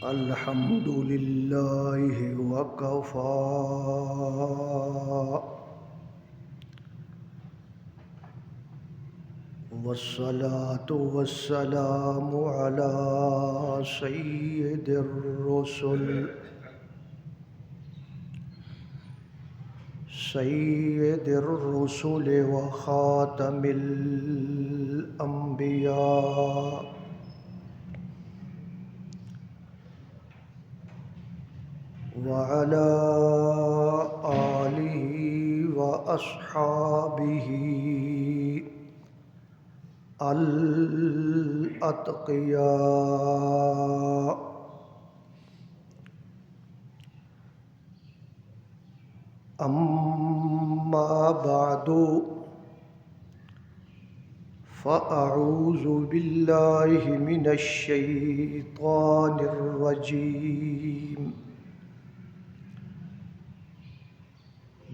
الحمد لله وكفى والصلاة والسلام على سيد الرسل وخاتم الأنبياء وعلى آله وأصحابه الأتقياء. أما بعد فأعوذ بالله من الشيطان الرجيم.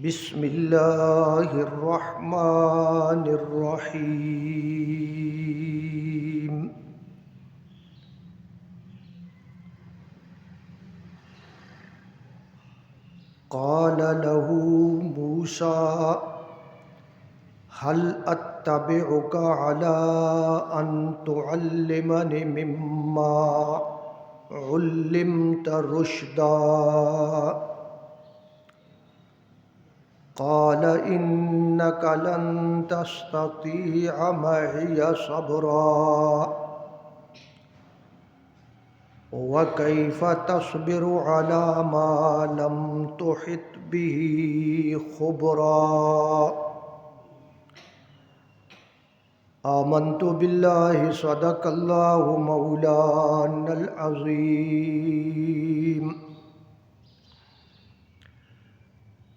بسم الله الرحمن الرحيم. قال له موسى هل أتبعك على أن تعلمني مما علمت رشدا قال إنك لن تستطيع معي صبرا وكيف تصبر على ما لم تحط به خبرا. آمنت بالله صدق الله مولانا العظيم.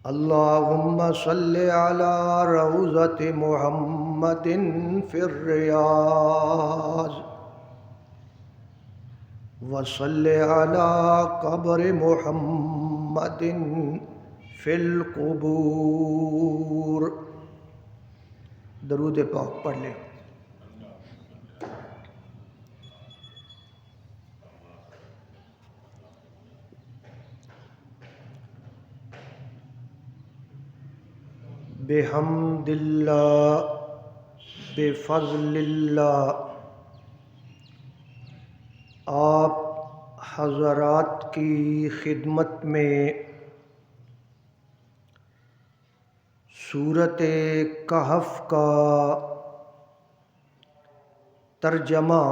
اللهم صل على روضة محمد في الرياض وصل على قبر محمد في القبور. درود پاک پڑھ لیں. بحمد اللہ بفضل اللہ. آپ حضرات کی خدمت میں سورۃ کہف کا ترجمہ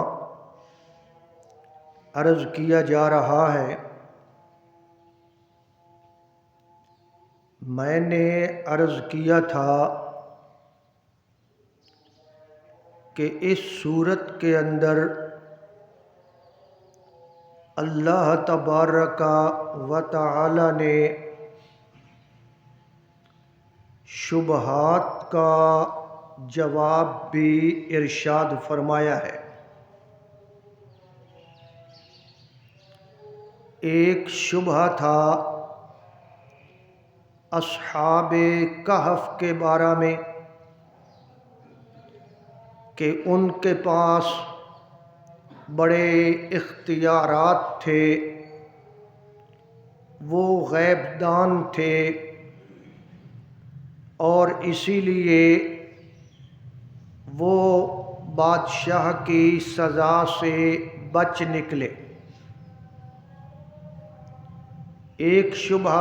عرض کیا جا رہا ہے. میں نے عرض کیا تھا کہ اس سورت کے اندر اللہ تبارک و تعالی نے شبہات کا جواب بھی ارشاد فرمایا ہے. ایک شبہ تھا اصحاب کہف کے بارے میں کہ ان کے پاس بڑے اختیارات تھے، وہ غیب دان تھے اور اسی لیے وہ بادشاہ کی سزا سے بچ نکلے. ایک شبہ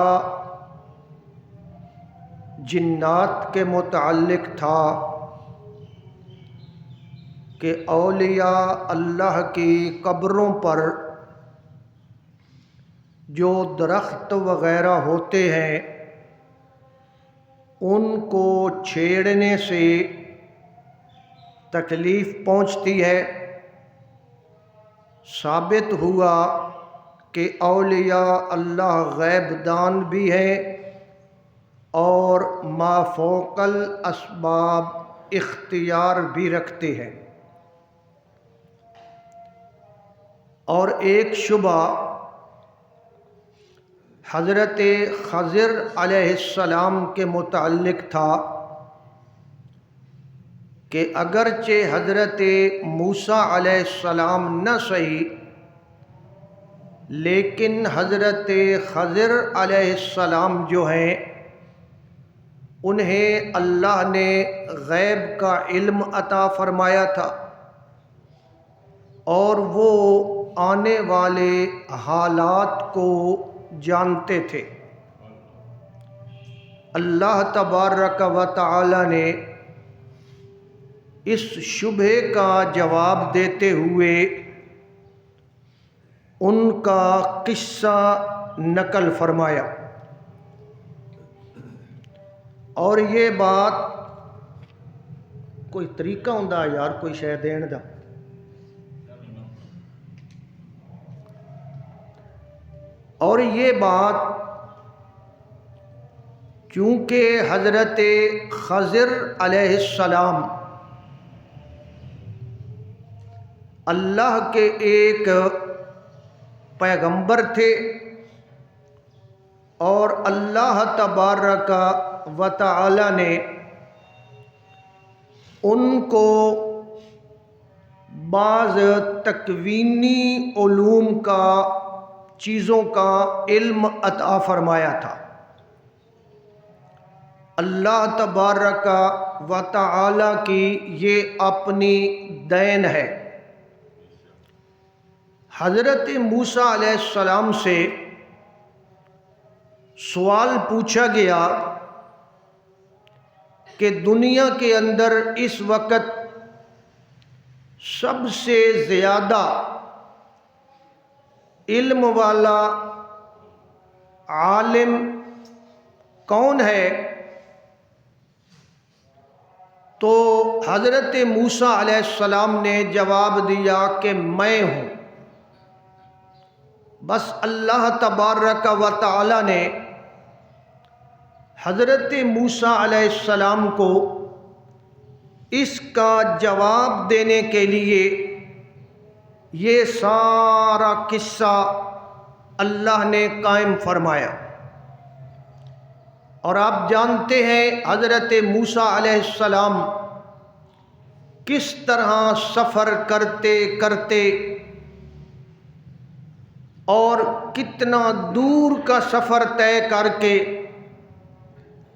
جنات کے متعلق تھا کہ اولیاء اللہ کی قبروں پر جو درخت وغیرہ ہوتے ہیں ان کو چھیڑنے سے تکلیف پہنچتی ہے. ثابت ہوا کہ اولیاء اللہ غیب دان بھی ہیں اور ما فوق الاسباب اختیار بھی رکھتے ہیں. اور ایک شبہ حضرت خضر علیہ السلام کے متعلق تھا کہ اگرچہ حضرت موسیٰ علیہ السلام نہ صحیح لیکن حضرت خضر علیہ السلام جو ہیں انہیں اللہ نے غیب کا علم عطا فرمایا تھا اور وہ آنے والے حالات کو جانتے تھے۔ اللہ تبارک و تعالی نے اس شبہے کا جواب دیتے ہوئے ان کا قصہ نقل فرمایا، اور یہ بات کوئی طریقہ ہوندا یار کوئی شے دین دا، اور یہ بات چونکہ حضرت خضر علیہ السلام اللہ کے ایک پیغمبر تھے اور اللہ تبارک و تعالی نے ان کو بعض تکوینی علوم کا چیزوں کا علم عطا فرمایا تھا۔ اللہ تبارک و تعالی کی یہ اپنی دین ہے۔ حضرت موسیٰ علیہ السلام سے سوال پوچھا گیا کہ دنیا کے اندر اس وقت سب سے زیادہ علم والا عالم کون ہے؟ تو حضرت موسیٰ علیہ السلام نے جواب دیا کہ میں ہوں۔ بس اللہ تبارک و تعالی نے حضرت موسیٰ علیہ السلام کو اس کا جواب دینے کے لیے یہ سارا قصہ اللہ نے قائم فرمایا۔ اور آپ جانتے ہیں حضرت موسیٰ علیہ السلام کس طرح سفر کرتے کرتے اور کتنا دور کا سفر طے کر کے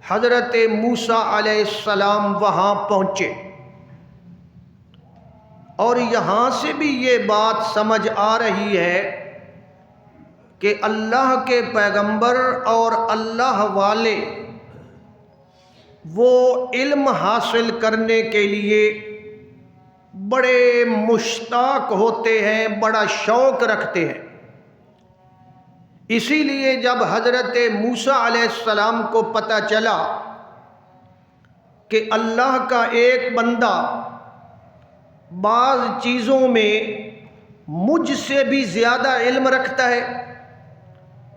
حضرت موسیٰ علیہ السلام وہاں پہنچے، اور یہاں سے بھی یہ بات سمجھ آ رہی ہے کہ اللہ کے پیغمبر اور اللہ والے وہ علم حاصل کرنے کے لیے بڑے مشتاق ہوتے ہیں، بڑا شوق رکھتے ہیں۔ اسی لیے جب حضرت موسیٰ علیہ السلام کو پتہ چلا کہ اللہ کا ایک بندہ بعض چیزوں میں مجھ سے بھی زیادہ علم رکھتا ہے،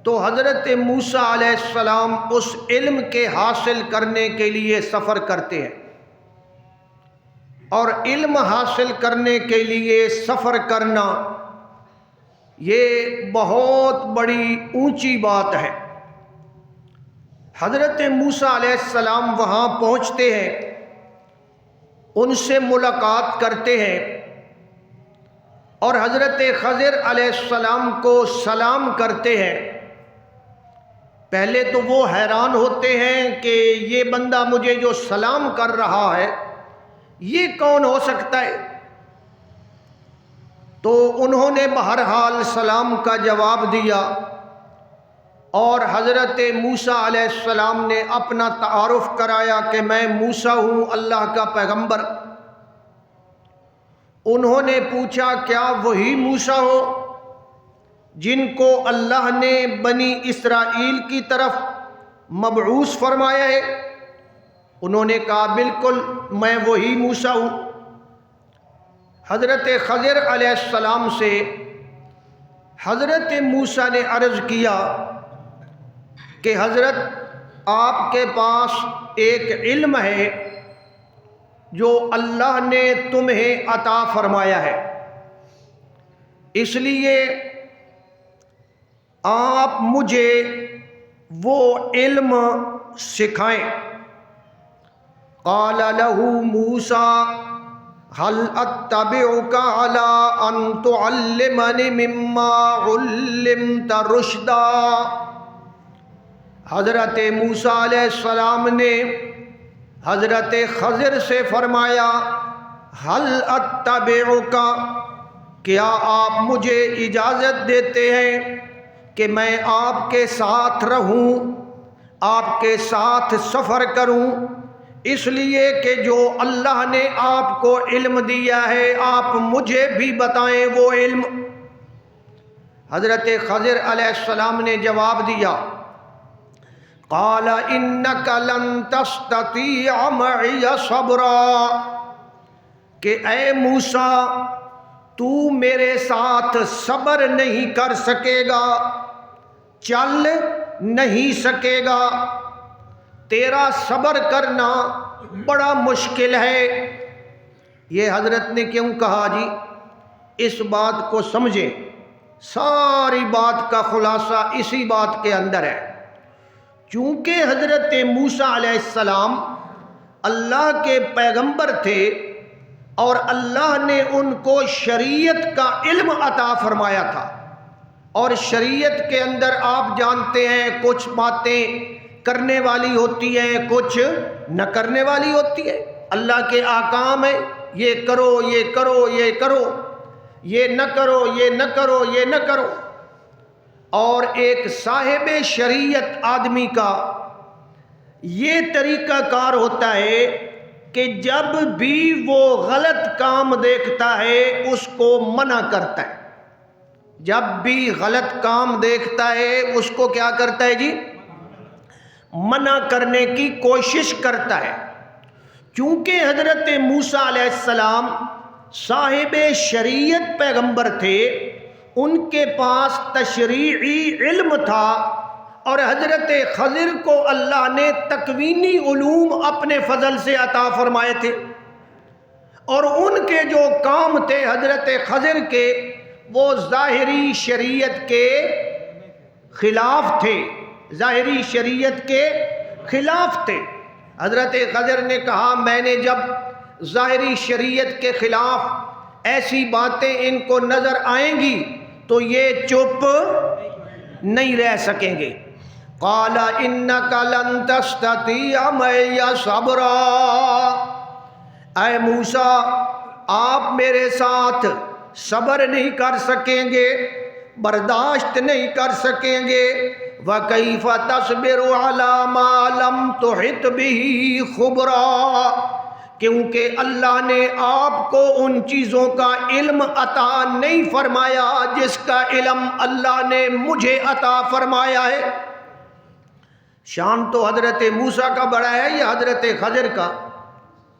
تو حضرت موسیٰ علیہ السلام اس علم کے حاصل کرنے کے لیے سفر کرتے ہیں، اور علم حاصل کرنے کے لیے سفر کرنا یہ بہت بڑی اونچی بات ہے۔ حضرت موسیٰ علیہ السلام وہاں پہنچتے ہیں، ان سے ملاقات کرتے ہیں، اور حضرت خضر علیہ السلام کو سلام کرتے ہیں۔ پہلے تو وہ حیران ہوتے ہیں کہ یہ بندہ مجھے جو سلام کر رہا ہے یہ کون ہو سکتا ہے؟ تو انہوں نے بہرحال سلام کا جواب دیا، اور حضرت موسیٰ علیہ السلام نے اپنا تعارف کرایا کہ میں موسیٰ ہوں، اللہ کا پیغمبر۔ انہوں نے پوچھا کیا وہی موسیٰ ہو جن کو اللہ نے بنی اسرائیل کی طرف مبعوث فرمایا ہے؟ انہوں نے کہا بالکل میں وہی موسیٰ ہوں۔ حضرت خضر علیہ السلام سے حضرت موسیٰ نے عرض کیا کہ حضرت آپ کے پاس ایک علم ہے جو اللہ نے تمہیں عطا فرمایا ہے، اس لیے آپ مجھے وہ علم سکھائیں۔ قال له موسیٰ هل اتبعك على ان تعلمني مما علمت رشدا۔ حضرت موسیٰ علیہ السلام نے حضرت خضر سے فرمایا هل اتبعك، کیا آپ مجھے اجازت دیتے ہیں کہ میں آپ کے ساتھ رہوں، آپ کے ساتھ سفر کروں، اس لیے کہ جو اللہ نے آپ کو علم دیا ہے آپ مجھے بھی بتائیں وہ علم۔ حضرت خضر علیہ السلام نے جواب دیا قال انک لن تستطیع معی صبرا، کہ اے موسیٰ تو میرے ساتھ صبر نہیں کر سکے گا، چل نہیں سکے گا، تیرا صبر کرنا بڑا مشکل ہے۔ یہ حضرت نے کیوں کہا جی؟ اس بات کو سمجھیں، ساری بات کا خلاصہ اسی بات کے اندر ہے۔ چونکہ حضرت موسیٰ علیہ السلام اللہ کے پیغمبر تھے اور اللہ نے ان کو شریعت کا علم عطا فرمایا تھا، اور شریعت کے اندر آپ جانتے ہیں کچھ باتیں کرنے والی ہوتی ہیں، کچھ نہ کرنے والی ہوتی ہے۔ اللہ کے احکام ہیں، یہ کرو، یہ کرو، یہ کرو، یہ نہ کرو، یہ نہ کرو، یہ نہ کرو۔ اور ایک صاحب شریعت آدمی کا یہ طریقہ کار ہوتا ہے کہ جب بھی وہ غلط کام دیکھتا ہے اس کو منع کرتا ہے۔ جب بھی غلط کام دیکھتا ہے اس کو کیا کرتا ہے جی؟ منع کرنے کی کوشش کرتا ہے۔ چونکہ حضرت موسیٰ علیہ السلام صاحب شریعت پیغمبر تھے، ان کے پاس تشریعی علم تھا، اور حضرت خضر کو اللہ نے تکوینی علوم اپنے فضل سے عطا فرمائے تھے، اور ان کے جو کام تھے حضرت خضر کے وہ ظاہری شریعت کے خلاف تھے، ظاہری شریعت کے خلاف تھے۔ حضرت خضر نے کہا میں نے جب ظاہری شریعت کے خلاف ایسی باتیں ان کو نظر آئیں گی تو یہ چپ نہیں رہ سکیں گے۔ قال انک لن تستطیع معی صبرا، اے موسیٰ آپ میرے ساتھ صبر نہیں کر سکیں گے، برداشت نہیں کر سکیں گے۔ وَكَيْفَ تَصْبِرُ عَلَى مَا لَمْ تُحِطْ بِهِ خُبْرًا، کیونکہ اللہ نے آپ کو ان چیزوں کا علم عطا نہیں فرمایا جس کا علم اللہ نے مجھے عطا فرمایا ہے۔ شان تو حضرت موسیٰ کا بڑا ہے یا حضرت خضر کا؟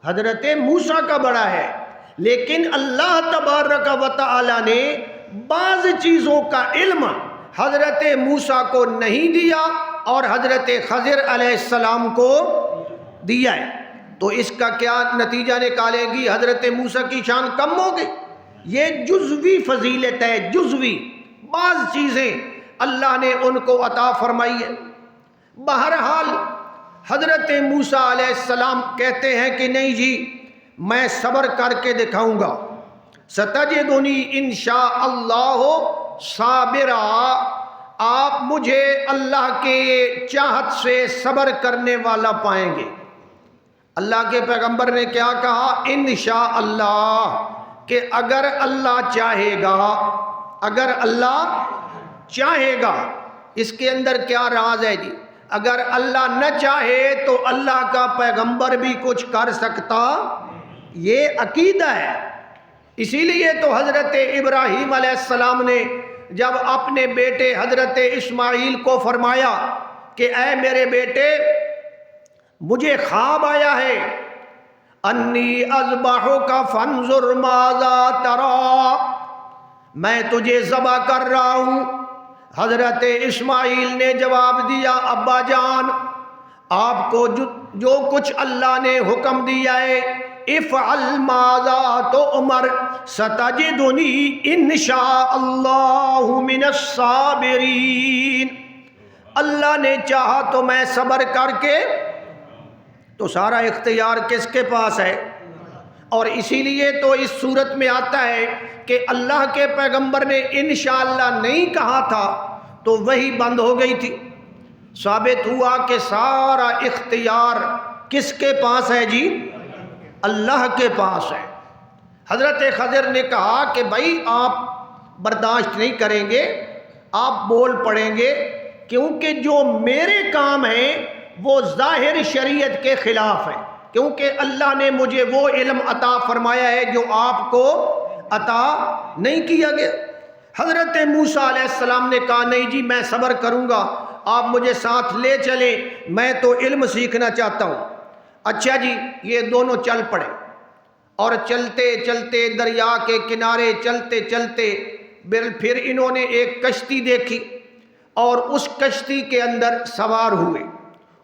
حضرت موسیٰ کا بڑا ہے، لیکن اللہ تبارک و تعالی نے بعض چیزوں کا علم حضرت موسیٰ کو نہیں دیا اور حضرت خضر علیہ السلام کو دیا ہے۔ تو اس کا کیا نتیجہ نکالے گی؟ حضرت موسیٰ کی شان کم ہو گئی۔ یہ جزوی فضیلت ہے، جزوی بعض چیزیں اللہ نے ان کو عطا فرمائی ہے۔ بہرحال حضرت موسیٰ علیہ السلام کہتے ہیں کہ نہیں جی میں صبر کر کے دکھاؤں گا، ستجدنی انشاء اللہ صابرا، آپ مجھے اللہ کے چاہت سے صبر کرنے والا پائیں گے۔ اللہ کے پیغمبر نے کیا کہا؟ انشاء اللہ، کہ اگر اللہ چاہے گا، اگر اللہ چاہے گا۔ اس کے اندر کیا راز ہے جی؟ اگر اللہ نہ چاہے تو اللہ کا پیغمبر بھی کچھ کر سکتا، یہ عقیدہ ہے۔ اسی لیے تو حضرت ابراہیم علیہ السلام نے جب اپنے بیٹے حضرت اسماعیل کو فرمایا کہ اے میرے بیٹے مجھے خواب آیا ہے، انی اذبحک فانظر ماذا تری، میں تجھے ذبح کر رہا ہوں۔ حضرت اسماعیل نے جواب دیا ابا جان آپ کو جو کچھ اللہ نے حکم دیا ہے افعل ماذا تؤمر ستجدنی انشاء اللہ من الصابرین، اللہ نے چاہا تو میں صبر کر کے، تو سارا اختیار کس کے پاس ہے؟ اور اسی لیے تو اس صورت میں آتا ہے کہ اللہ کے پیغمبر نے انشاءاللہ نہیں کہا تھا تو وہی بند ہو گئی تھی۔ ثابت ہوا کہ سارا اختیار کس کے پاس ہے جی؟ اللہ کے پاس ہے۔ حضرت خضر نے کہا کہ بھائی آپ برداشت نہیں کریں گے، آپ بول پڑیں گے، کیونکہ جو میرے کام ہیں وہ ظاہر شریعت کے خلاف ہے، کیونکہ اللہ نے مجھے وہ علم عطا فرمایا ہے جو آپ کو عطا نہیں کیا گیا۔ حضرت موسیٰ علیہ السلام نے کہا نہیں جی میں صبر کروں گا، آپ مجھے ساتھ لے چلیں، میں تو علم سیکھنا چاہتا ہوں۔ اچھا جی، یہ دونوں چل پڑے اور چلتے چلتے دریا کے کنارے چلتے چلتے پھر انہوں نے ایک کشتی دیکھی اور اس کشتی کے اندر سوار ہوئے۔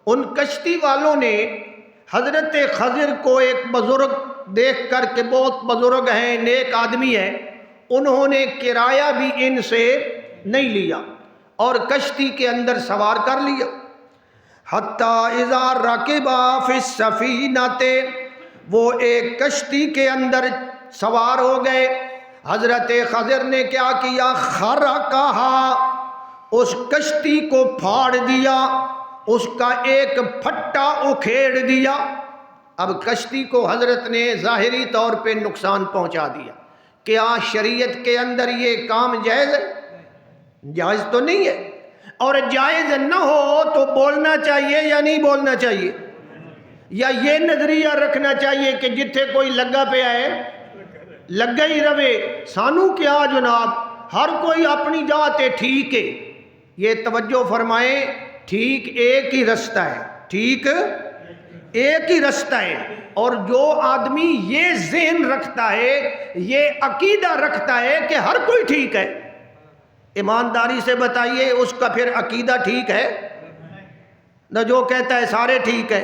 ان کشتی والوں نے حضرت خضر کو ایک بزرگ دیکھ کر کے بہت بزرگ ہیں، نیک آدمی ہیں، انہوں نے کرایہ بھی ان سے نہیں لیا اور کشتی کے اندر سوار کر لیا۔ حتیٰ اذا رکبا فی السفینۃ، وہ ایک کشتی کے اندر سوار ہو گئے۔ حضرت خضر نے کیا کیا؟ خرقہا، اس کشتی کو پھاڑ دیا، اس کا ایک پھٹا اکھیڑ دیا۔ اب کشتی کو حضرت نے ظاہری طور پہ نقصان پہنچا دیا۔ کیا شریعت کے اندر یہ کام جائز ہے؟ جائز تو نہیں ہے، اور جائز نہ ہو تو بولنا چاہیے یا نہیں بولنا چاہیے؟ یا یہ نظریہ رکھنا چاہیے کہ جتھے کوئی لگا پہ آئے لگا ہی رہے، سانو کیا جناب، ہر کوئی اپنی جگہ تے ٹھیک ہے۔ یہ توجہ فرمائیں، ٹھیک ایک ہی رستہ ہے، ٹھیک ایک ہی رستہ ہے۔ اور جو آدمی یہ ذہن رکھتا ہے، یہ عقیدہ رکھتا ہے کہ ہر کوئی ٹھیک ہے، ایمانداری سے بتائیے اس کا پھر عقیدہ ٹھیک ہے؟ نہ جو کہتا ہے سارے ٹھیک ہے،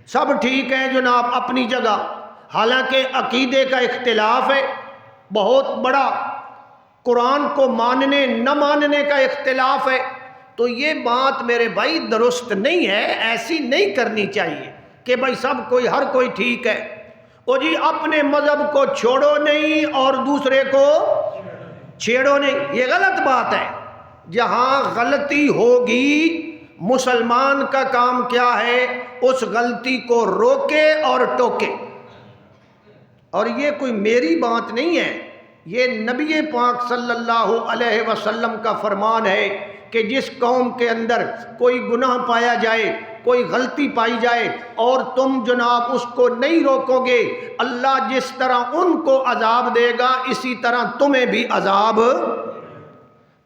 سب ٹھیک ہیں جناب اپنی جگہ، حالانکہ عقیدے کا اختلاف ہے بہت بڑا، قرآن کو ماننے نہ ماننے کا اختلاف ہے۔ تو یہ بات میرے بھائی درست نہیں ہے، ایسی نہیں کرنی چاہیے کہ بھائی سب کوئی ہر کوئی ٹھیک ہے۔ او جی اپنے مذہب کو چھوڑو نہیں اور دوسرے کو چھیڑو نہیں، یہ غلط بات ہے۔ جہاں غلطی ہوگی مسلمان کا کام کیا ہے؟ اس غلطی کو روکے اور ٹوکے۔ اور یہ کوئی میری بات نہیں ہے، یہ نبی پاک صلی اللہ علیہ وسلم کا فرمان ہے کہ جس قوم کے اندر کوئی گناہ پایا جائے، کوئی غلطی پائی جائے اور تم جناب اس کو نہیں روکو گے، اللہ جس طرح ان کو عذاب دے گا اسی طرح تمہیں بھی عذاب۔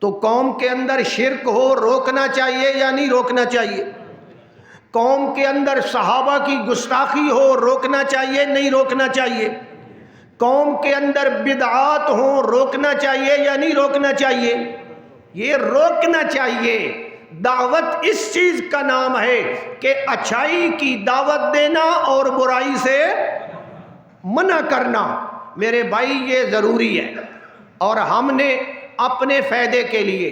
تو قوم کے اندر شرک ہو روکنا چاہیے یا نہیں روکنا چاہیے؟ قوم کے اندر صحابہ کی گستاخی ہو روکنا چاہیے نہیں روکنا چاہیے؟ قوم کے اندر بدعات ہوں روکنا چاہیے یا نہیں روکنا چاہیے؟ یہ روکنا چاہیے۔ دعوت اس چیز کا نام ہے کہ اچھائی کی دعوت دینا اور برائی سے منع کرنا۔ میرے بھائی یہ ضروری ہے، اور ہم نے اپنے فائدے کے لیے،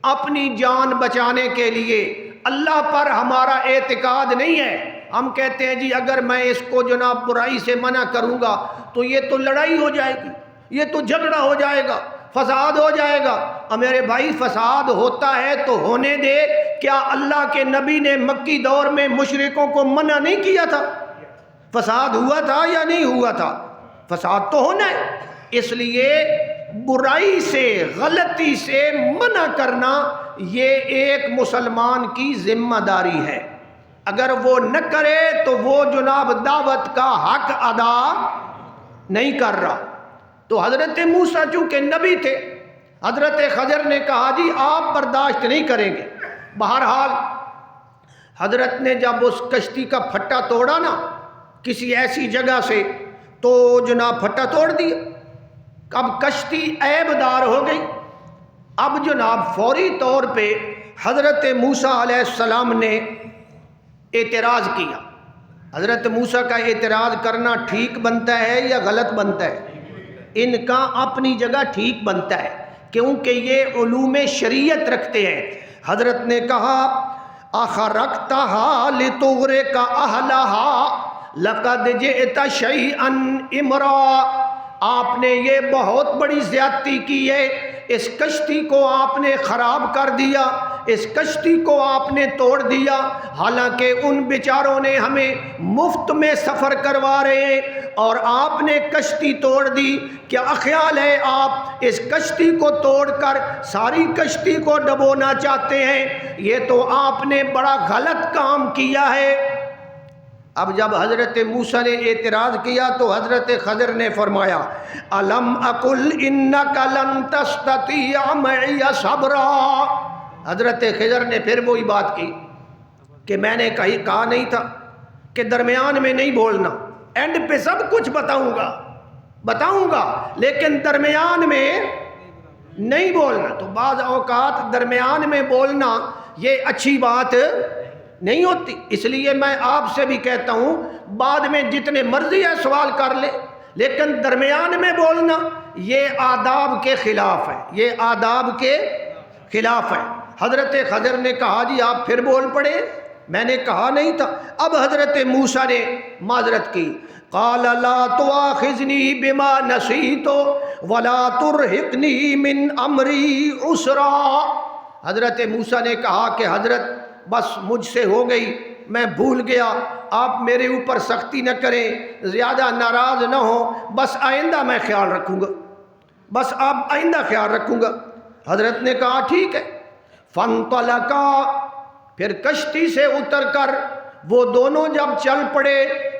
اپنی جان بچانے کے لیے، اللہ پر ہمارا اعتقاد نہیں ہے، ہم کہتے ہیں جی اگر میں اس کو جناب برائی سے منع کروں گا تو یہ تو لڑائی ہو جائے گی، یہ تو جھگڑا ہو جائے گا، فساد ہو جائے گا۔ اور میرے بھائی فساد ہوتا ہے تو ہونے دے، کیا اللہ کے نبی نے مکی دور میں مشرکوں کو منع نہیں کیا تھا؟ فساد ہوا تھا یا نہیں ہوا تھا؟ فساد تو ہونا ہے۔ اس لیے برائی سے، غلطی سے منع کرنا یہ ایک مسلمان کی ذمہ داری ہے۔ اگر وہ نہ کرے تو وہ جناب دعوت کا حق ادا نہیں کر رہا۔ تو حضرت موسیٰ چونکہ نبی تھے، حضرت خضر نے کہا جی آپ برداشت نہیں کریں گے۔ بہرحال حضرت نے جب اس کشتی کا پھٹا توڑا نا کسی ایسی جگہ سے، تو جناب پھٹا توڑ دیا۔ اب کشتی عیب دار ہو گئی۔ اب جناب فوری طور پہ حضرت موسیٰ علیہ السلام نے اعتراض کیا۔ حضرت موسیٰ کا اعتراض کرنا ٹھیک بنتا ہے یا غلط بنتا ہے؟ ان کا اپنی جگہ ٹھیک بنتا ہے، کیونکہ یہ علوم شریعت رکھتے ہیں۔ حضرت نے کہا اخرقتھا لتغرق اہلھا، لقد جئت شیئا امرا، آپ نے یہ بہت بڑی زیادتی کی ہے، اس کشتی کو آپ نے خراب کر دیا، اس کشتی کو آپ نے توڑ دیا، حالانکہ ان بیچاروں نے ہمیں مفت میں سفر کروا رہے ہیں اور آپ نے کشتی توڑ دی۔ کیا خیال ہے آپ اس کشتی کو توڑ کر ساری کشتی کو ڈبونا چاہتے ہیں؟ یہ تو آپ نے بڑا غلط کام کیا ہے۔ اب جب حضرت موسیٰ نے اعتراض کیا تو حضرت خضر نے فرمایا الم اقل انک لن تستطیع معی صبرا۔ حضرت خضر نے پھر وہی بات کی کہ میں نے کہا نہیں تھا کہ درمیان میں نہیں بولنا، اینڈ پہ سب کچھ بتاؤں گا لیکن درمیان میں نہیں بولنا۔ تو بعض اوقات درمیان میں بولنا یہ اچھی بات نہیں ہوتی، اس لیے میں آپ سے بھی کہتا ہوں بعد میں جتنے مرضی ہے سوال کر لے، لیکن درمیان میں بولنا یہ آداب کے خلاف ہے، یہ آداب کے خلاف ہے۔ حضرت خضر نے کہا جی آپ پھر بول پڑے، میں نے کہا نہیں تھا۔ اب حضرت موسیٰ نے معذرت کی، قال لا تؤاخذنی بما نسیت ولا ترہقنی من امری عسرا۔ حضرت موسیٰ نے کہا کہ حضرت بس مجھ سے ہو گئی، میں بھول گیا، آپ میرے اوپر سختی نہ کریں، زیادہ ناراض نہ ہوں، بس آئندہ میں خیال رکھوں گا، بس آپ آئندہ خیال رکھوں گا۔ حضرت نے کہا ٹھیک ہے۔ فانطلقا، پھر کشتی سے اتر کر وہ دونوں جب چل پڑے،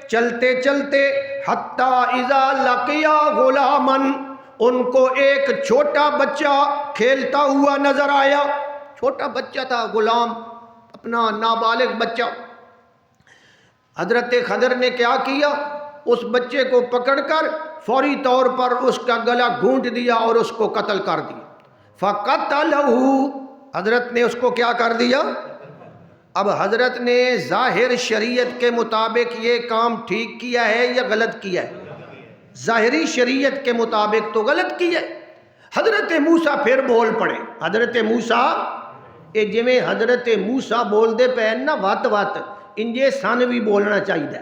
چلتے چلتے حتی اذا لقیا غلاما، ان کو ایک چھوٹا بچہ کھیلتا ہوا نظر آیا، چھوٹا بچہ تھا، غلام، اپنا نابالغ بچہ۔ حضرت خضر نے کیا کیا، اس بچے کو پکڑ کر فوری طور پر اس کا گلا گھونٹ دیا اور اس کو قتل کر دیا۔ فَقَتَلَهُ، حضرت نے اس کو کیا کر دیا؟ اب حضرت نے ظاہر شریعت کے مطابق یہ کام ٹھیک کیا ہے یا غلط کیا ہے؟ ظاہری شریعت کے مطابق تو غلط کیا ہے۔ حضرت موسیٰ پھر بول پڑے، حضرت موسیٰ اے جویں حضرت موسیٰ بول دے پہ نا وات انجے سان بھی بولنا چاہیے،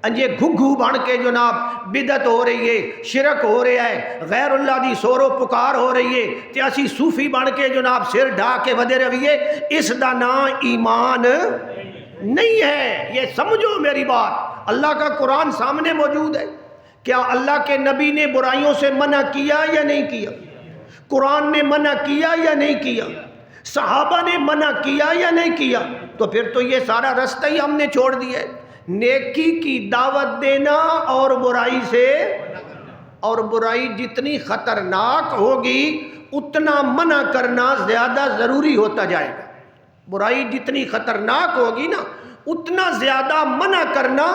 انجے گھگو بن کے جناب بدعت ہو رہی ہے، شرک ہو رہا ہے، غیر اللہ دی سورو پکار ہو رہی ہے تے اسی صوفی بن کے جناب سر ڈھا کے ودے رویے، اس دا نام ایمان نہیں ہے۔ یہ سمجھو میری بات، اللہ کا قرآن سامنے موجود ہے۔ کیا اللہ کے نبی نے برائیوں سے منع کیا یا نہیں کیا؟ قرآن نے منع کیا یا نہیں کیا؟ صحابہ نے منع کیا یا نہیں کیا؟ تو پھر تو یہ سارا رستہ ہی ہم نے چھوڑ دیا ہے۔ نیکی کی دعوت دینا اور برائی سے، اور برائی جتنی خطرناک ہوگی اتنا منع کرنا زیادہ ضروری ہوتا جائے گا۔ برائی جتنی خطرناک ہوگی نا اتنا زیادہ منع کرنا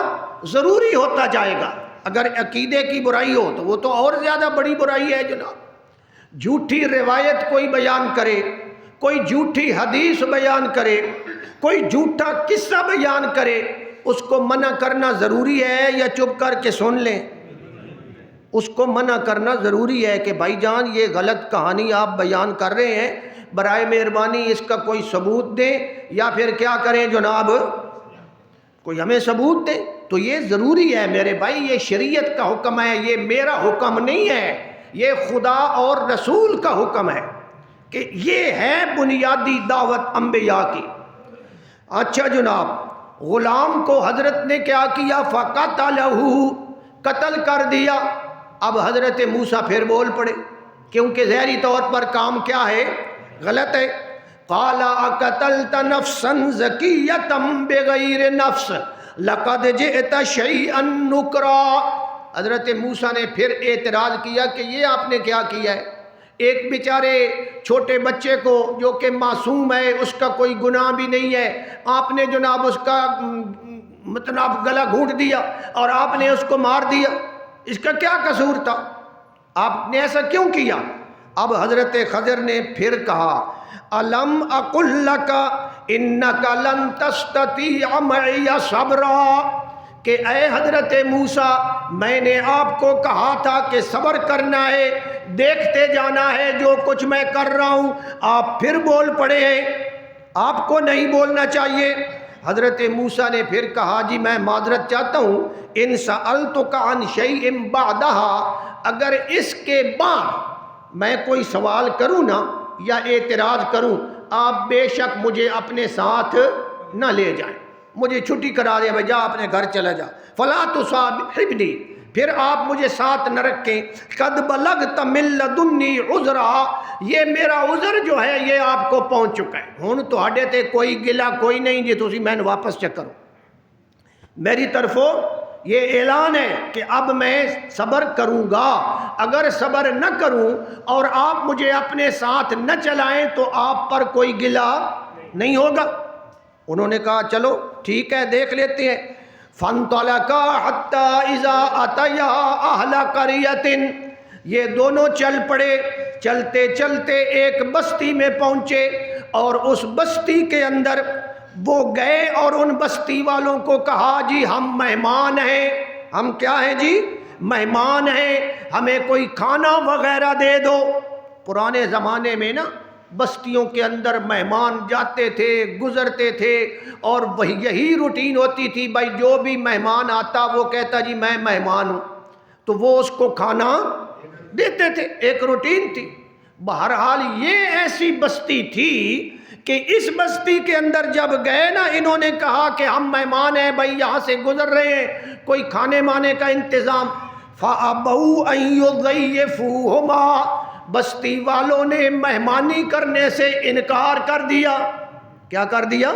ضروری ہوتا جائے گا۔ اگر عقیدے کی برائی ہو تو وہ تو اور زیادہ بڑی برائی ہے جناب۔ جھوٹی روایت کوئی بیان کرے، کوئی جھوٹی حدیث بیان کرے، کوئی جھوٹا قصہ بیان کرے، اس کو منع کرنا ضروری ہے یا چپ کر کے سن لیں؟ اس کو منع کرنا ضروری ہے کہ بھائی جان یہ غلط کہانی آپ بیان کر رہے ہیں، برائے مہربانی اس کا کوئی ثبوت دیں، یا پھر کیا کریں جناب، کوئی ہمیں ثبوت دیں۔ تو یہ ضروری ہے میرے بھائی، یہ شریعت کا حکم ہے، یہ میرا حکم نہیں ہے، یہ خدا اور رسول کا حکم ہے کہ یہ ہے بنیادی دعوت انبیاء کی۔ اچھا جناب، غلام کو حضرت نے کیا کیا؟ فَقَتَلَهُ، قتل کر دیا۔ اب حضرت موسیٰ پھر بول پڑے، کیونکہ ظاہری طور پر کام کیا ہے؟ غلط ہے۔ قَالَ أَقَتَلْتَ نَفْسًا زَكِيَّةً بِغَيْرِ نَفْسٍ لَقَدْ جِئْتَ شَيْئًا نُكْرًا۔ حضرت موسیٰ نے پھر اعتراض کیا کہ یہ آپ نے کیا کیا ہے؟ ایک بیچارے چھوٹے بچے کو جو کہ معصوم ہے، اس کا کوئی گناہ بھی نہیں ہے، آپ نے جناب اس کا مطلب گلا گھونٹ دیا اور آپ نے اس کو مار دیا، اس کا کیا قصور تھا؟ آپ نے ایسا کیوں کیا؟ اب حضرت خضر نے پھر کہا الم اقل لک انک لن تستطیع معی صبرا، کہ اے حضرت موسیٰ میں نے آپ کو کہا تھا کہ صبر کرنا ہے، دیکھتے جانا ہے جو کچھ میں کر رہا ہوں۔ آپ پھر بول پڑے ہیں، آپ کو نہیں بولنا چاہیے۔ حضرت موسیٰ نے پھر کہا جی میں معذرت چاہتا ہوں، ان سألتک عن شیء بعدہا، اگر اس کے بعد میں کوئی سوال کروں نا یا اعتراض کروں، آپ بے شک مجھے اپنے ساتھ نہ لے جائیں، مجھے چھٹی کرا دیں، جا اپنے گھر چلا جا، فلا تصاحبنی، پھر آپ مجھے ساتھ نہ رکھیں، قد بلغت من لدنی عذرا، یہ میرا عذر جو ہے یہ آپ کو پہنچ چکا ہے، ہن تہاڈے تے کوئی گلا کوئی نہیں جی تسی میں واپس چیک کرو، میری طرفوں یہ اعلان ہے کہ اب میں صبر کروں گا، اگر صبر نہ کروں اور آپ مجھے اپنے ساتھ نہ چلائیں تو آپ پر کوئی گلا نہیں ہوگا۔ انہوں نے کہا چلو ٹھیک ہے دیکھ لیتے ہیں۔ فَانْطَلَقَا حَتَّى إِذَا أَتَيَا أَهْلَ قَرْيَةٍ، یہ دونوں چل پڑے، چلتے چلتے ایک بستی میں پہنچے اور اس بستی کے اندر وہ گئے اور ان بستی والوں کو کہا جی ہم مہمان ہیں، ہم کیا ہیں جی مہمان ہیں، ہمیں کوئی کھانا وغیرہ دے دو۔ پرانے زمانے میں نا بستیوں کے اندر مہمان جاتے تھے گزرتے تھے اور وہی یہی روٹین ہوتی تھی، بھائی جو بھی مہمان آتا وہ کہتا جی میں مہمان ہوں، تو وہ اس کو کھانا دیتے تھے، ایک روٹین تھی۔ بہرحال یہ ایسی بستی تھی کہ اس بستی کے اندر جب گئے نا انہوں نے کہا کہ ہم مہمان ہیں بھائی یہاں سے گزر رہے ہیں، کوئی کھانے مانے کا انتظام، فَأَبَوْا أَن يُضَيِّفُوهُمَا، بستی والوں نے مہمانی کرنے سے انکار کر دیا۔ کیا کر دیا؟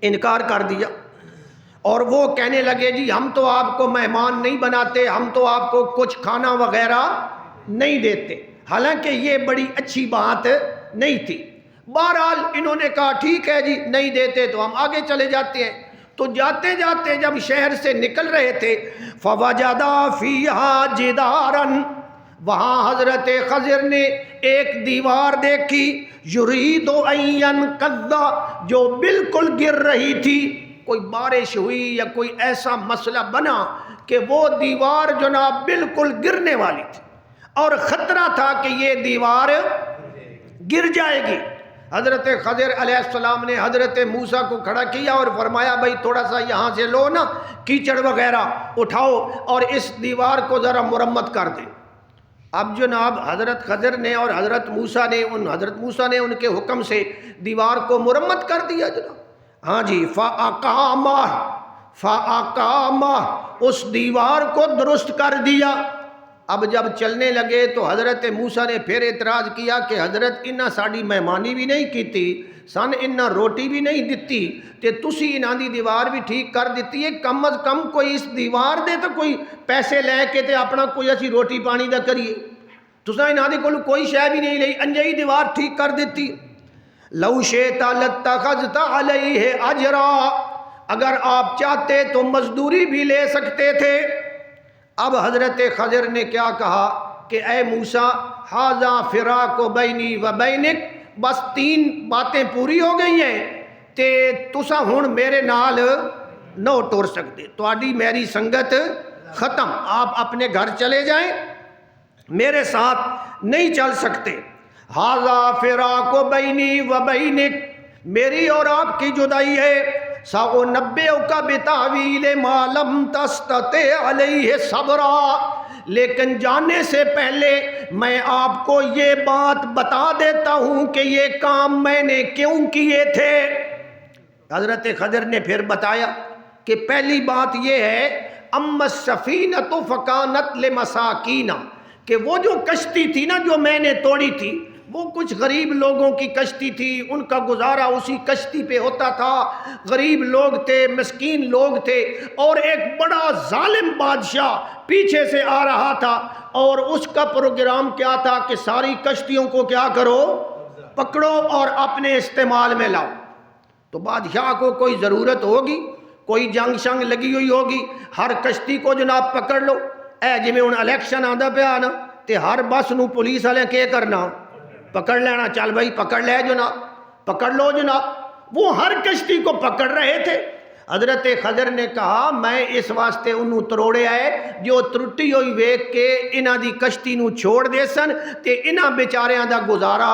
انکار کر دیا، اور وہ کہنے لگے جی ہم تو آپ کو مہمان نہیں بناتے، ہم تو آپ کو کچھ کھانا وغیرہ نہیں دیتے، حالانکہ یہ بڑی اچھی بات نہیں تھی۔ بہرحال انہوں نے کہا ٹھیک ہے جی نہیں دیتے تو ہم آگے چلے جاتے ہیں۔ تو جاتے جاتے جب شہر سے نکل رہے تھے فَوَجَدَا فِيهَا جِدَارًا، وہاں حضرت خضر نے ایک دیوار دیکھی، یرید ان ينقض، جو بالکل گر رہی تھی، کوئی بارش ہوئی یا کوئی ایسا مسئلہ بنا کہ وہ دیوار جناب بالکل گرنے والی تھی اور خطرہ تھا کہ یہ دیوار گر جائے گی۔ حضرت خضر علیہ السلام نے حضرت موسیٰ کو کھڑا کیا اور فرمایا بھائی تھوڑا سا یہاں سے لو نا کیچڑ وغیرہ اٹھاؤ اور اس دیوار کو ذرا مرمت کر دیں۔ اب جناب حضرت خضر نے اور حضرت موسیٰ نے ان کے حکم سے دیوار کو مرمت کر دیا جناب۔ ہاں جی، فَأَقَامَهُ، اس دیوار کو درست کر دیا۔ اب جب چلنے لگے تو حضرت موسیٰ نے پھر اعتراض کیا کہ حضرت انہاں ساڑی مہمانی بھی نہیں کیتی، سن انہاں روٹی بھی نہیں دیتی تے تسی انہاں دی دیوار بھی ٹھیک کر دیتی ہے، کم از کم کوئی اس دیوار دے تو کوئی پیسے لے کے تے اپنا کوئی اسی روٹی پانی دا کریے، تساں انہاں دی کوئی شے بھی نہیں لئی، انجائی دیوار ٹھیک کر دیتی۔ لو شئت لاتخذت علیہ اجرا، اگر آپ چاہتے تو مزدوری بھی لے سکتے تھے۔ اب حضرت خضر نے کیا کہا کہ اے موسیٰ ھذا فراق بینی و بینک، بس 3 باتیں پوری ہو گئی ہیں تے تساں ہن میرے نال نہ ٹر سکتے، تہاڈی میری سنگت ختم، آپ اپنے گھر چلے جائیں، میرے ساتھ نہیں چل سکتے۔ ھذا فراق بینی و بینک، میری اور آپ کی جدائی ہے۔ سأنبئک بتأویل ما لم تستطع علیہ صبرا، لیکن جانے سے پہلے میں آپ کو یہ بات بتا دیتا ہوں کہ یہ کام میں نے کیوں کیے تھے۔ حضرت خضر نے پھر بتایا کہ پہلی بات یہ ہے اما السفینۃ فکانت لمساکین، کہ وہ جو کشتی تھی نا جو میں نے توڑی تھی وہ کچھ غریب لوگوں کی کشتی تھی، ان کا گزارا اسی کشتی پہ ہوتا تھا، غریب لوگ تھے، مسکین لوگ تھے، اور ایک بڑا ظالم بادشاہ پیچھے سے آ رہا تھا اور اس کا پروگرام کیا تھا کہ ساری کشتیوں کو کیا کرو، پکڑو اور اپنے استعمال میں لاؤ۔ تو بادشاہ کو کوئی ضرورت ہوگی، کوئی جنگ شنگ لگی ہوئی ہوگی، ہر کشتی کو جناب پکڑ لو، اے جی میں ان الیکشن آندا پیا نا تے ہر بس نو پولیس والے کیا کرنا، پکڑ لینا، چل بھائی پکڑ لے جناب، پکڑ لو جناب۔ وہ ہر کشتی کو پکڑ رہے تھے۔ حضرت خضر نے کہا میں اس واسطے انہوں تروڑے آئے جو ترٹی ہوئی ویک کے انہاں دی کشتی نو چھوڑ دے سن تے انہاں بیچاریاں دا گزارا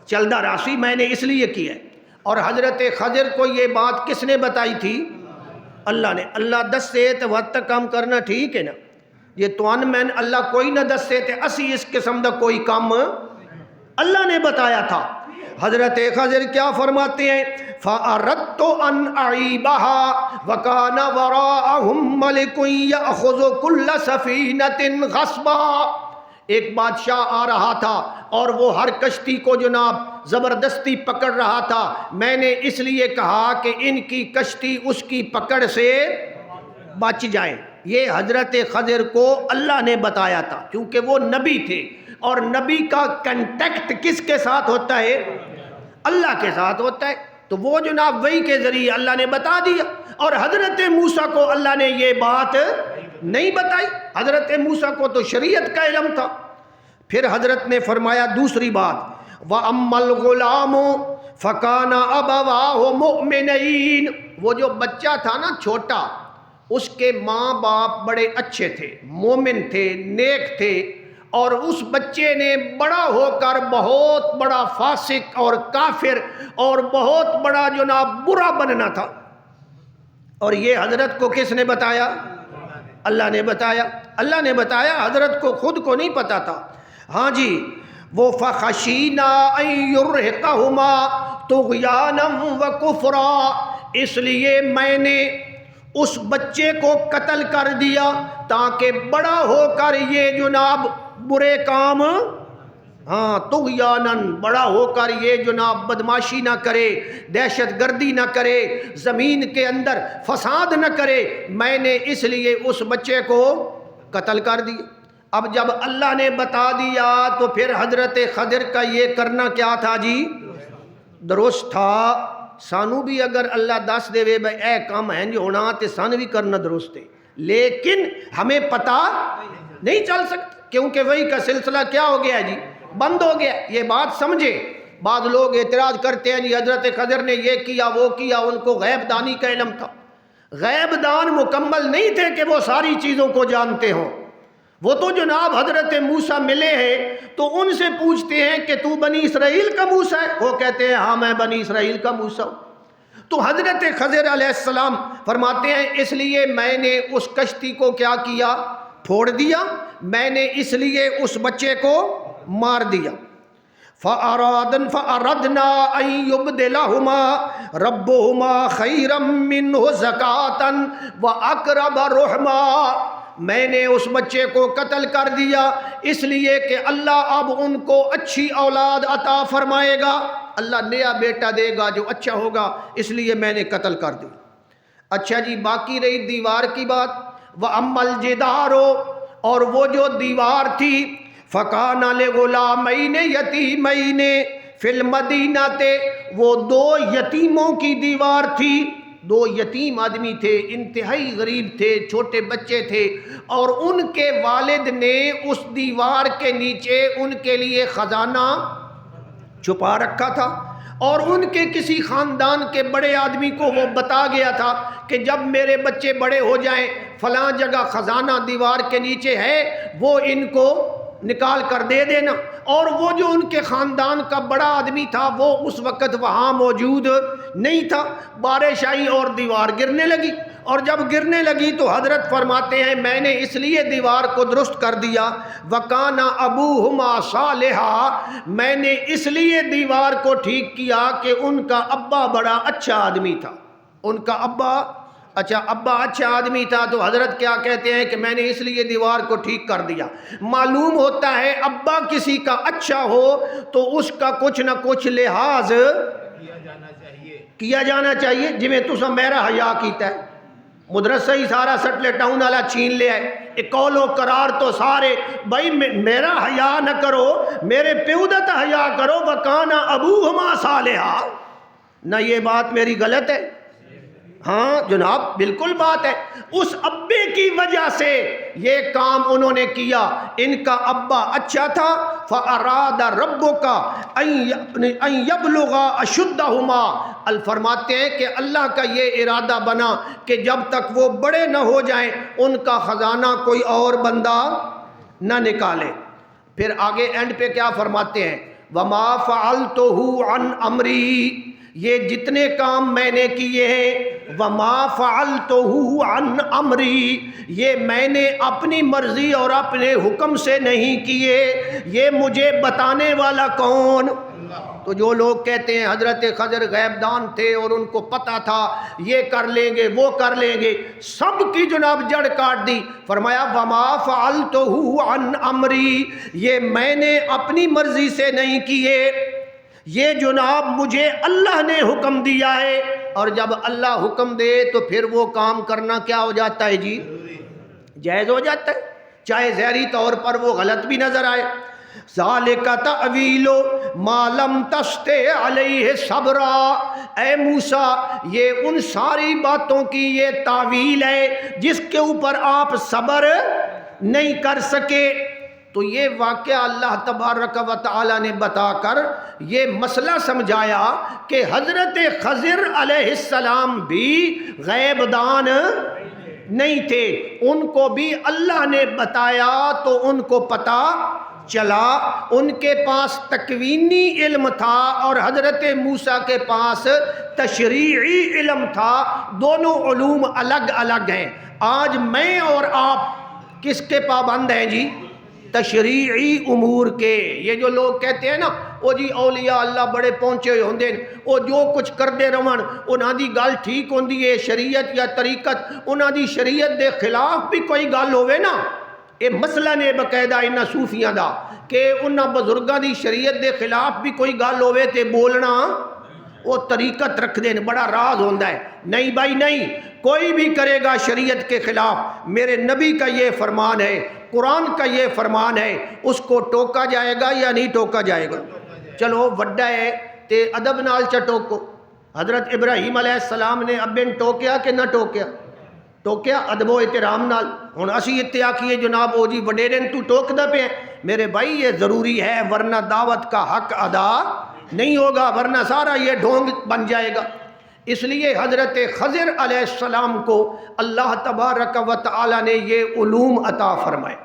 چلدا راسی، میں نے اس لیے کیا ہے۔ اور حضرت خضر کو یہ بات کس نے بتائی تھی؟ اللہ نے. اللہ دس سے تو وقت تک کام کرنا ٹھیک ہے نا. یہ توان میں اللہ کوئی نہ دس سے تے اسی اس قسم دا کوئی کام اللہ نے بتایا تھا. حضرت خضر کیا فرماتے ہیں؟ فَأَرَدْتُ أَنْ أَعِيبَهَا وَكَانَ وَرَاءَهُمْ مَلِكٌ يَأْخُذُ كُلَّ سَفِينَةٍ غَصْبًا. ایک بادشاہ آ رہا تھا اور وہ ہر کشتی کو جناب زبردستی پکڑ رہا تھا. میں نے اس لیے کہا کہ ان کی کشتی اس کی پکڑ سے بچ جائیں. یہ حضرت خضر کو اللہ نے بتایا تھا کیونکہ وہ نبی تھے اور نبی کا کنٹیکٹ کس کے ساتھ ہوتا ہے؟ اللہ کے ساتھ ہوتا ہے. تو وہ جناب وحی کے ذریعے اللہ نے بتا دیا. اور حضرت موسیٰ کو اللہ نے یہ بات نہیں بتائی. حضرت موسیٰ کو تو شریعت کا علم تھا. پھر حضرت نے فرمایا دوسری بات، وَأَمَّا الْغُلَامُ فَكَانَ أَبَوَاهُ مُؤْمِنَيْنِ. وہ جو بچہ تھا نا چھوٹا، اس کے ماں باپ بڑے اچھے تھے، مومن تھے، نیک تھے، اور اس بچے نے بڑا ہو کر بہت بڑا فاسق اور کافر اور بہت بڑا جناب برا بننا تھا. اور یہ حضرت کو کس نے بتایا؟ اللہ نے بتایا. اللہ نے بتایا، حضرت کو خود کو نہیں پتا تھا. ہاں جی، وہ فَخَشِينَا أَن يُرْهِقَهُمَا طُغْيَانًا وَكُفْرًا. اس لیے میں نے اس بچے کو قتل کر دیا تاکہ بڑا ہو کر یہ جناب برے کام، طغیاناً، بڑا ہو کر یہ جناب بدماشی نہ کرے، دہشت گردی نہ کرے، زمین کے اندر فساد نہ کرے. میں نے اس لیے اس بچے کو قتل کر دیا. اب جب اللہ نے بتا دیا تو پھر حضرت خضر کا یہ کرنا کیا تھا جی؟ درست تھا. سانو بھی اگر اللہ دس دے وے بھائی اے کام ہے جو ہونا تے سان بھی کرنا درست ہے، لیکن ہمیں پتہ نہیں چل سکتا کیونکہ وہی کا سلسلہ کیا ہو گیا جی؟ بند ہو گیا. یہ بات سمجھے. بعض لوگ اعتراض کرتے ہیں جی حضرت خضر نے یہ کیا وہ کیا، ان کو غیب دانی کا علم تھا. غیب دان مکمل نہیں تھے کہ وہ ساری چیزوں کو جانتے ہوں. وہ تو جناب حضرت موسیٰ ملے ہیں تو ان سے پوچھتے ہیں کہ تو بنی اسرائیل کا موسیٰ ہے؟ وہ کہتے ہیں ہاں میں بنی اسرائیل کا موسیٰ ہوں. تو حضرت خضر علیہ السلام فرماتے ہیں اس لیے میں نے اس کشتی کو کیا کیا؟ پھوڑ دیا. میں نے اس لیے اس بچے کو مار دیا. فَأَرَدْنَا أَن يُبْدِلَهُمَا رَبُّهُمَا خَيْرًا مِّنْهُ زَكَاةً وَأَقْرَبَ رُحْمًا. میں نے اس بچے کو قتل کر دیا اس لیے کہ اللہ اب ان کو اچھی اولاد عطا فرمائے گا. اللہ نیا بیٹا دے گا جو اچھا ہوگا، اس لیے میں نے قتل کر دیا. اچھا جی، باقی رہی دیوار کی بات. وَأَمَّا الْجِدَارُ، اور وہ جو دیوار تھی، فَكَانَ لِغُلَامَيْنِ يَتِيمَيْنِ فِي الْمَدِينَةِ، وہ دو یتیموں کی دیوار تھی. دو یتیم آدمی تھے، انتہائی غریب تھے، چھوٹے بچے تھے، اور ان کے والد نے اس دیوار کے نیچے ان کے لیے خزانہ چھپا رکھا تھا. اور ان کے کسی خاندان کے بڑے آدمی کو وہ بتا گیا تھا کہ جب میرے بچے بڑے ہو جائیں فلاں جگہ خزانہ دیوار کے نیچے ہے، وہ ان کو نکال کر دے دینا. اور وہ جو ان کے خاندان کا بڑا آدمی تھا وہ اس وقت وہاں موجود نہیں تھا. بارش آئی اور دیوار گرنے لگی، اور جب گرنے لگی تو حضرت فرماتے ہیں میں نے اس لیے دیوار کو درست کر دیا. وَكَانَ أَبُوهُمَا صَالِحًا، میں نے اس لیے دیوار کو ٹھیک کیا کہ ان کا ابا بڑا اچھا آدمی تھا. ان کا ابا اچھا آدمی تھا. تو حضرت کیا کہتے ہیں کہ میں نے اس لیے دیوار کو ٹھیک کر دیا. معلوم ہوتا ہے ابا کسی کا اچھا ہو تو اس کا کچھ نہ کچھ لحاظ کیا جانا چاہیے. جی میں تسا میرا حیا کیتا ہے، مدرسہ ہی سارا سٹلے ٹاؤن والا چھین لیا ہے. ایک قول و قرار تو سارے بھائی میرا حیا نہ کرو، میرے پیو دا تے حیا کرو. وَكَانَ أَبُوهُمَا صَالِحًا. نہ یہ بات میری غلط ہے؟ ہاں جناب بالکل بات ہے. اس ابے کی وجہ سے یہ کام انہوں نے کیا. ان کا ابا اچھا تھا. فَأَرَادَ رَبُّكَ أَن يَبْلُغَا أَشُدَّهُمَا. الفرماتے ہیں کہ اللہ کا یہ ارادہ بنا کہ جب تک وہ بڑے نہ ہو جائیں ان کا خزانہ کوئی اور بندہ نہ نکالے. پھر آگے اینڈ پہ کیا فرماتے ہیں؟ وَمَا فَعَلْتُهُ عَنْ أَمْرِي. یہ جتنے کام میں نے کیے ہیں وما فعلتہ عن امری، یہ میں نے اپنی مرضی اور اپنے حکم سے نہیں کیے، یہ مجھے بتانے والا کون؟ تو جو لوگ کہتے ہیں حضرت خضر غیب دان تھے اور ان کو پتہ تھا یہ کر لیں گے وہ کر لیں گے، سب کی جناب جڑ کاٹ دی۔ فرمایا وما فعلتہ عن امری، یہ میں نے اپنی مرضی سے نہیں کیے، یہ جناب مجھے اللہ نے حکم دیا ہے، اور جب اللہ حکم دے تو پھر وہ کام کرنا کیا ہو جاتا ہے جی؟ جائز ہو جاتا ہے، چاہے ظاہری طور پر وہ غلط بھی نظر آئے۔ ذالک تعویل ما لم تستطع علیہ صبرا، اے موسیٰ یہ ان ساری باتوں کی یہ تعویل ہے جس کے اوپر آپ صبر نہیں کر سکے۔ تو یہ واقعہ اللہ تبارک و تعالی نے بتا کر یہ مسئلہ سمجھایا کہ حضرت خضر علیہ السلام بھی غیب دان نہیں تھے، ان کو بھی اللہ نے بتایا تو ان کو پتہ چلا، ان کے پاس تکوینی علم تھا اور حضرت موسیٰ کے پاس تشریعی علم تھا، دونوں علوم الگ الگ ہیں۔ آج میں اور آپ کس کے پابند ہیں جی؟ تشریعی امور کے۔ یہ جو لوگ کہتے ہیں نا وہ جی اولیاء اللہ بڑے پہنچے ہوئے ہوندے وہ جو کچھ کر دے رون انہاں دی گل ٹھیک ہوندی ہے، شریعت یا طریقت انہاں دی شریعت دے خلاف بھی کوئی گل ہوئے نا، یہ مسئلہ نے باقاعدہ انہاں صوفیاں دا کہ انہاں بزرگاں دی شریعت دے خلاف بھی کوئی گل ہوئے تے بولنا وہ طریقت رکھ دیں، بڑا راز ہوندہ ہے۔ نہیں بھائی نہیں، کوئی بھی کرے گا شریعت کے خلاف، میرے نبی کا یہ فرمان ہے، قرآن کا یہ فرمان ہے، اس کو ٹوکا جائے گا یا نہیں ٹوکا جائے گا؟ چلو وڈا ہے تے ادب نال چا ٹوکو۔ حضرت ابراہیم علیہ السلام نے ابن ٹوکیا کہ نہ ٹوکیا؟ ٹوکیا ادب و احترام نال۔ ہن اسی اتنے آکھیے جناب او جی وڈیرے تو ٹوک دے پے، میرے بھائی یہ ضروری ہے ورنہ دعوت کا حق ادا نہیں ہوگا، ورنہ سارا یہ ڈھونگ بن جائے گا۔ اس لیے حضرت خضر علیہ السلام کو اللہ تبارک و تعالی نے یہ علوم عطا فرمائے۔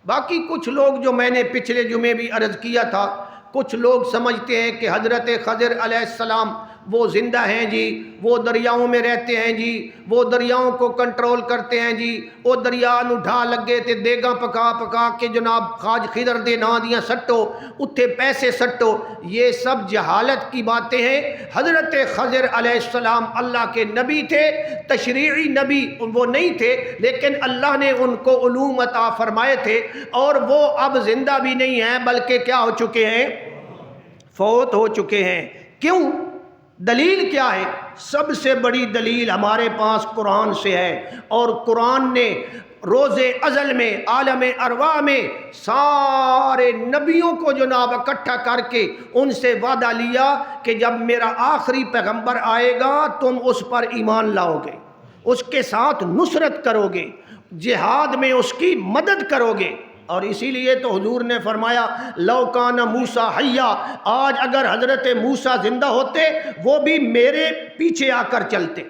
باقی کچھ لوگ جو میں نے پچھلے جمعے بھی عرض کیا تھا، کچھ لوگ سمجھتے ہیں کہ حضرت خضر علیہ السلام وہ زندہ ہیں جی، وہ دریاؤں میں رہتے ہیں جی، وہ دریاؤں کو کنٹرول کرتے ہیں جی، وہ دریا نو ڈھا لگے تے دیگاں پکا پکا کے جناب خاج خضر دے نا دیاں سٹو اتھے پیسے سٹو، یہ سب جہالت کی باتیں ہیں۔ حضرت خضر علیہ السلام اللہ کے نبی تھے، تشریعی نبی وہ نہیں تھے، لیکن اللہ نے ان کو علوم عطا فرمائے تھے، اور وہ اب زندہ بھی نہیں ہیں بلکہ کیا ہو چکے ہیں؟ فوت ہو چکے ہیں۔ کیوں؟ دلیل کیا ہے؟ سب سے بڑی دلیل ہمارے پاس قرآن سے ہے، اور قرآن نے روز ازل میں عالم ارواح میں سارے نبیوں کو جناب اکٹھا کر کے ان سے وعدہ لیا کہ جب میرا آخری پیغمبر آئے گا تم اس پر ایمان لاؤ گے، اس کے ساتھ نصرت کرو گے، جہاد میں اس کی مدد کرو گے۔ اور اسی لیے تو حضور نے فرمایا لو کان موسیٰ حیا، آج اگر حضرت موسیٰ زندہ ہوتے وہ بھی میرے پیچھے آ کر چلتے۔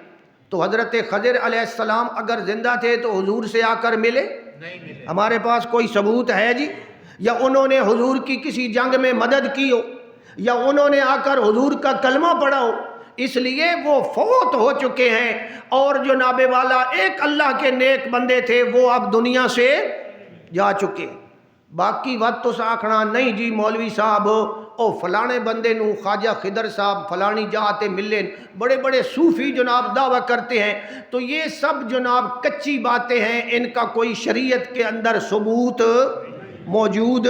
تو حضرت خضر علیہ السلام اگر زندہ تھے تو حضور سے آ کر ملے؟ ہمارے پاس کوئی ثبوت ہے جی؟ یا انہوں نے حضور کی کسی جنگ میں مدد کی ہو، یا انہوں نے آ کر حضور کا کلمہ پڑھا ہو؟ اس لیے وہ فوت ہو چکے ہیں، اور جناب والا ایک اللہ کے نیک بندے تھے وہ اب دنیا سے جا چکے۔ باقی وقت تو آکھنا نہیں جی مولوی صاحب او فلانے بندے نو خواجہ خضر صاحب فلانی جاتے ملیں، بڑے بڑے صوفی جناب دعویٰ کرتے ہیں، تو یہ سب جناب کچی باتیں ہیں، ان کا کوئی شریعت کے اندر ثبوت موجود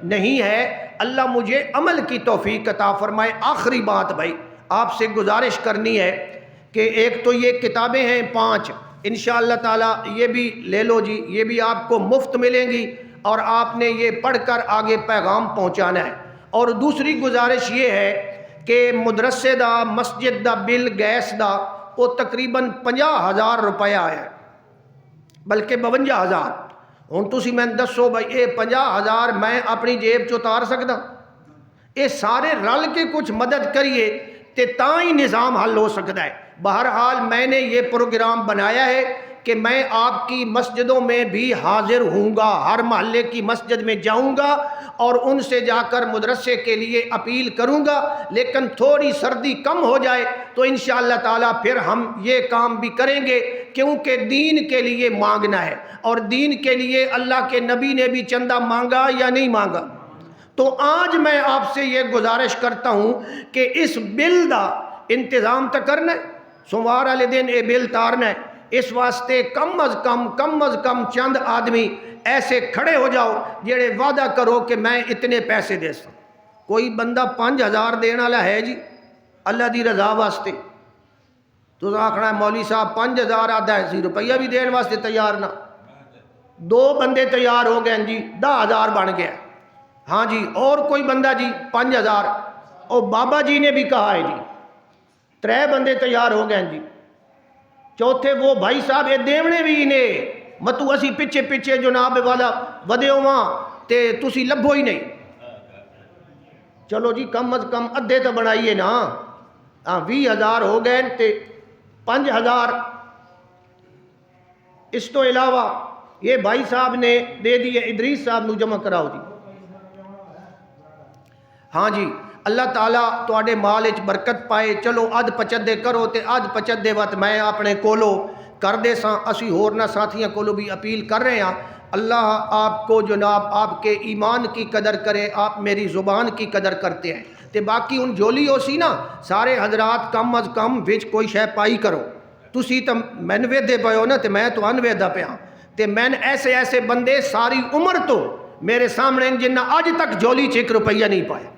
نہیں ہے۔ اللہ مجھے عمل کی توفیق عطا فرمائے۔ آخری بات بھائی آپ سے گزارش کرنی ہے کہ ایک تو یہ کتابیں ہیں 5 انشاءاللہ تعالی، یہ بھی لے لو جی، یہ بھی آپ کو مفت ملیں گی، اور آپ نے یہ پڑھ کر آگے پیغام پہنچانا ہے۔ اور دوسری گزارش یہ ہے کہ مدرسے دا مسجد دا بل گیس دا وہ تقریباً 50,000 روپیہ آیا ہے، بلکہ 52,000۔ ہوں تسی میں دسو بھائی یہ 50,000 میں اپنی جیب چ اتار سکتا؟ یہ سارے رل کے کچھ مدد کریے تے تاں ہی نظام حل ہو سکتا ہے۔ بہرحال میں نے یہ پروگرام بنایا ہے کہ میں آپ کی مسجدوں میں بھی حاضر ہوں گا، ہر محلے کی مسجد میں جاؤں گا اور ان سے جا کر مدرسے کے لیے اپیل کروں گا، لیکن تھوڑی سردی کم ہو جائے تو انشاءاللہ تعالیٰ پھر ہم یہ کام بھی کریں گے، کیونکہ دین کے لیے مانگنا ہے، اور دین کے لیے اللہ کے نبی نے بھی چندہ مانگا یا نہیں مانگا؟ تو آج میں آپ سے یہ گزارش کرتا ہوں کہ اس بل دا انتظام تو کرنا ہے، سوموار والے دن یہ بل تارنا ہے، اس واسطے کم از کم چند آدمی ایسے کھڑے ہو جاؤ جڑے وعدہ کرو کہ میں اتنے پیسے دے سکوں۔ کوئی بندہ 5,000 دینے والا ہے جی اللہ دی رضا واسطے؟ تو آخنا ہے مولوی صاحب 5,000 آدھا ہے، 1 روپیہ بھی دینے واسطے تیار نہ۔ 2 بندے تیار ہو گئے جی، 10,000 بن گیا۔ ہاں جی، اور کوئی بندہ جی 5,000، اور بابا جی نے بھی کہا ہے جی، 3 بندے تیار ہو گئے جی، چوتھے وہ بھائی صاحب یہ دیونے بھی نے متو اسی پیچھے جناب والا ودے ہواں تے تسی لبھو ہی نہیں۔ چلو جی کم از کم ادھے تو بنائیے نا، 20,000 ہو گئے تے 5,000 اس تو علاوہ یہ بھائی صاحب نے دے دیے، ادریس صاحب نو جمع کراؤ جی۔ ہاں جی، اللہ تعالیٰ تواڈے مال وچ برکت پائے۔ چلو ادھ پچدے کرو تے ادھ پچدے وقت میں اپنے کولو کر دے ساں، اسی ہورنا ساتھیاں کولو بھی اپیل کر رہے ہیں، اللہ آپ کو جناب آپ کے ایمان کی قدر کرے، آپ میری زبان کی قدر کرتے ہیں تے باقی ان جولی ہو سی نا سارے حضرات کم از کم وچ کوئی شے پائی کرو۔ تسی تو مین ویدے پے ہو نا تے میں تو انویدا پیا تے مین ایسے بندے ساری عمر تو میرے سامنے جنہ اج تک جولی 1 روپیہ نہیں پایا۔